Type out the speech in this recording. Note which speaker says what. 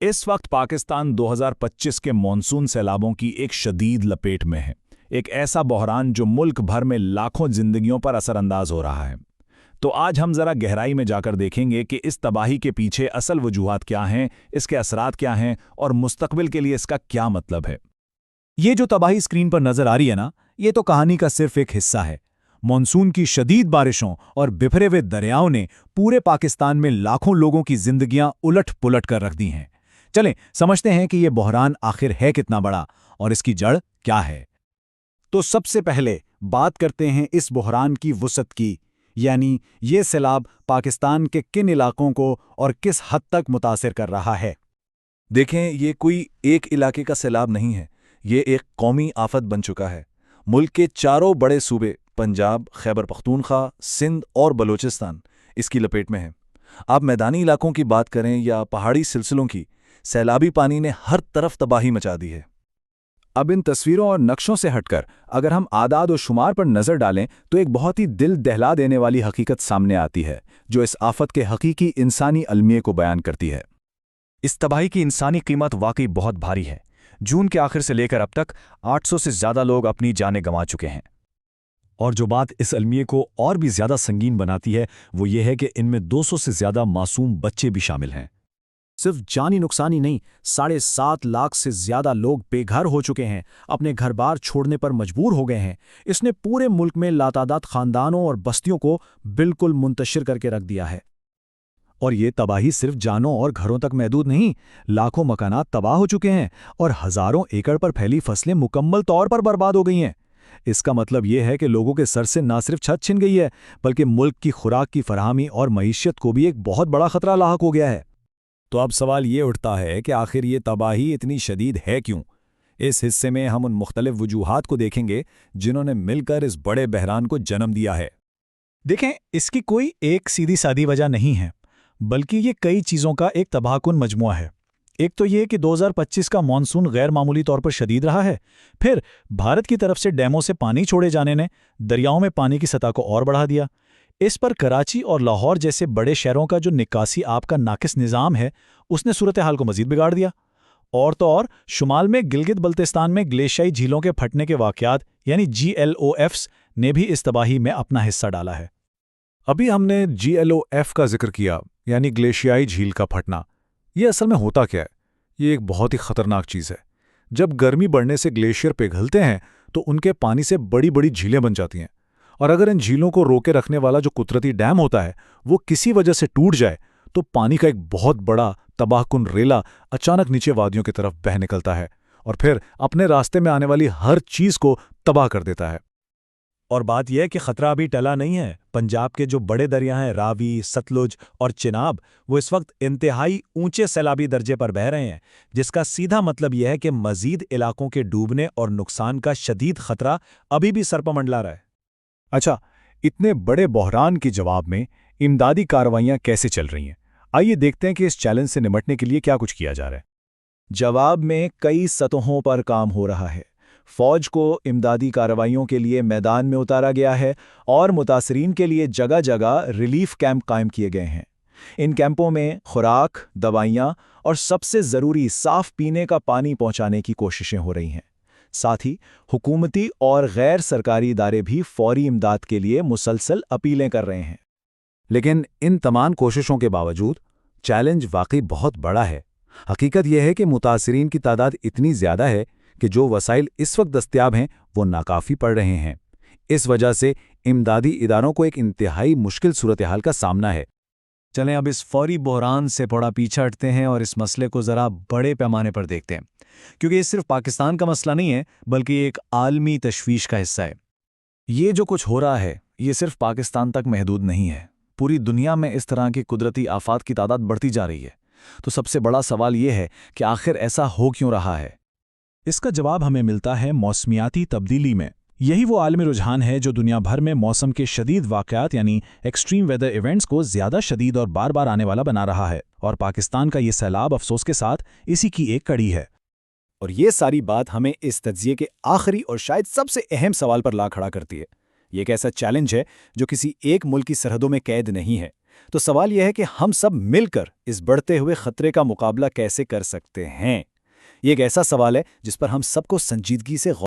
Speaker 1: इस वक्त पाकिस्तान 2025 के मॉनसून सैलाबों की एक शदीद लपेट में है। एक ऐसा बहरान जो मुल्क भर में लाखों जिंदगियों पर असरअंदाज हो रहा है। तो आज हम जरा गहराई में जाकर देखेंगे कि इस तबाही के पीछे असल वजूहात क्या हैं, इसके असरात क्या हैं और मुस्तकबिल के लिए इसका क्या मतलब है।
Speaker 2: ये जो तबाही स्क्रीन पर नजर आ रही है ना, ये तो कहानी का सिर्फ एक हिस्सा है। मॉनसून की शदीद बारिशों और बिखरे हुए दरियाओं ने पूरे पाकिस्तान में लाखों लोगों की जिंदगियां उलट पुलट कर रख दी हैं। चलें समझते हैं कि ये बहरान आखिर है कितना बड़ा और इसकी जड़ क्या है। तो सबसे पहले बात करते हैं इस बहरान की वुसअत की, यानी ये सैलाब पाकिस्तान के किन इलाकों को और किस हद तक मुतासिर कर रहा है।
Speaker 3: देखें, ये कोई एक इलाके का सैलाब नहीं है, ये एक कौमी आफत बन चुका है। मुल्क के चारों बड़े सूबे पंजाब, खैबर पख्तूनख्वा, सिंध और बलूचिस्तान इसकी लपेट में हैं। आप मैदानी इलाकों की बात करें या पहाड़ी सिलसिलों की, सैलाबी पानी ने हर तरफ तबाही मचा दी है।
Speaker 2: अब इन तस्वीरों और नक्शों से हटकर अगर हम आदाद और शुमार पर नजर डालें तो एक बहुत ही दिल दहला देने वाली हकीकत सामने आती है, जो इस आफत के हकीकी इंसानी अलमिये को बयान करती है।
Speaker 4: इस तबाही की इंसानी कीमत वाकई बहुत भारी है। जून के आखिर से लेकर अब तक 800 से ज्यादा लोग अपनी जानें गंवा चुके हैं। और जो बात इस अलमिये को और भी ज्यादा संगीन बनाती है वो ये है कि इनमें 200 से ज्यादा मासूम बच्चे भी शामिल हैं।
Speaker 2: सिर्फ जानी नुकसान ही नहीं, 7.5 लाख से ज्यादा लोग बेघर हो चुके हैं, अपने घर बार छोड़ने पर मजबूर हो गए हैं। इसने पूरे मुल्क में लातादाद खानदानों और बस्तियों को बिल्कुल मुंतशिर करके रख दिया है। और ये तबाही सिर्फ जानों और घरों तक महदूद नहीं, लाखों मकानात तबाह हो चुके हैं और हजारों एकड़ पर फैली फसलें मुकम्मल तौर पर बर्बाद हो गई हैं। इसका मतलब यह है कि लोगों के सर से न सिर्फ छत छिन गई है, बल्कि मुल्क की खुराक की फराहमी और मईशत को भी एक बहुत बड़ा खतरा लाहक हो गया है। तो अब सवाल ये उठता है कि आखिर ये तबाही इतनी शदीद है क्यों? इस हिस्से में हम उन मुख्तलिफ वजूहात को देखेंगे जिन्होंने मिलकर इस बड़े बहरान को जन्म दिया है।
Speaker 4: देखें, इसकी कोई एक सीधी सादी वजह नहीं है, बल्कि ये कई चीज़ों का एक तबाहकुन मजमुआ है। एक तो ये कि 2025 का मॉनसून गैर मामूली तौर पर शदीद रहा है। फिर भारत की तरफ से डैमों से पानी छोड़े जाने ने दरियाओं में पानी की सतह को और बढ़ा दिया। इस पर कराची और लाहौर जैसे बड़े शहरों का जो निकासी आब का नाकिस निज़ाम है, उसने सूरत हाल को मजीद बिगाड़ दिया। और तो और शुमाल में गिलगित बल्तिस्तान में ग्लेशियाई झीलों के फटने के वाक़यात यानी GLOFs ने भी इस तबाही में अपना हिस्सा डाला है।
Speaker 2: अभी हमने GLOF का जिक्र किया, यानी ग्लेशियाई झील का फटना। ये असल में होता क्या है? ये एक बहुत ही खतरनाक चीज़ है। जब गर्मी बढ़ने से ग्लेशियर पिघलते हैं तो उनके पानी से बड़ी बड़ी झीलें बन जाती हैं, और अगर इन झीलों को रोके रखने वाला जो कुदरती डैम होता है वो किसी वजह से टूट जाए तो पानी का एक बहुत बड़ा तबाहकुन रेला अचानक नीचे वादियों की तरफ बह निकलता है और फिर अपने रास्ते में आने वाली हर चीज़ को तबाह कर देता है।
Speaker 4: और बात यह है कि खतरा अभी टला नहीं है। पंजाब के जो बड़े दरिया हैं रावी, सतलुज और चिनाब, वो इस वक्त इंतहाई ऊंचे सैलाबी दर्जे पर बह रहे हैं, जिसका सीधा मतलब यह है कि मजीद इलाकों के डूबने और नुकसान का शदीद खतरा अभी भी सर पर मंडला रहा है।
Speaker 2: अच्छा, इतने बड़े बहरान के जवाब में इमदादी कार्रवाइयां कैसे चल रही हैं? आइए देखते हैं कि इस चैलेंज से निपटने के लिए क्या कुछ किया जा रहा है। जवाब में कई सतहों पर काम हो रहा है। फौज को इमदादी कार्रवाइयों के लिए मैदान में उतारा गया है और मुतासरीन के लिए जगह जगह रिलीफ कैंप कायम किए गए हैं। इन कैंपों में खुराक, दवाइयाँ और सबसे ज़रूरी साफ़ पीने का पानी पहुँचाने की कोशिशें हो रही हैं। साथ ही हुकूमती और गैर सरकारी इदारे भी फौरी इमदाद के लिए मुसलसल अपीलें कर रहे हैं। लेकिन इन तमाम कोशिशों के बावजूद चैलेंज वाकई बहुत बड़ा है। हकीकत यह है कि मुतासरीन की तादाद इतनी ज़्यादा है कि जो वसाइल इस वक्त दस्तयाब हैं वो नाकाफ़ी पड़ रहे हैं। इस वजह से इमदादी इदारों को एक इंतहाई मुश्किल सूरत हाल का सामना है।
Speaker 4: चलें अब इस फौरी बहरान से थोड़ा पीछे हटते हैं और इस मसले को ज़रा बड़े पैमाने पर देखते हैं, क्योंकि ये सिर्फ पाकिस्तान का मसला नहीं है बल्कि एक आलमी तशवीश का हिस्सा है।
Speaker 2: ये जो कुछ हो रहा है ये सिर्फ पाकिस्तान तक महदूद नहीं है। पूरी दुनिया में इस तरह की कुदरती आफात की तादाद बढ़ती जा रही है। तो सबसे बड़ा सवाल ये है कि आखिर ऐसा हो क्यों रहा है?
Speaker 1: इसका जवाब हमें मिलता है मौसमियाती तब्दीली में। यही वो आलमी रुझान है जो दुनिया भर में मौसम के शदीद वाक़यात यानी एक्सट्रीम वेदर इवेंट्स को ज़्यादा शदीद और बार बार आने वाला बना रहा है, और पाकिस्तान का ये सैलाब अफसोस के साथ इसी की एक कड़ी है।
Speaker 2: और ये सारी बात हमें इस तज्जिए के आखिरी और शायद सबसे अहम सवाल पर ला खड़ा करती है। ये एक ऐसा चैलेंज है जो किसी एक मुल्क की सरहदों में कैद नहीं है, تو سوال یہ ہے کہ ہم سب مل کر اس بڑھتے ہوئے خطرے کا مقابلہ کیسے کر سکتے ہیں؟ یہ ایک ایسا سوال ہے جس پر ہم سب کو سنجیدگی سے غور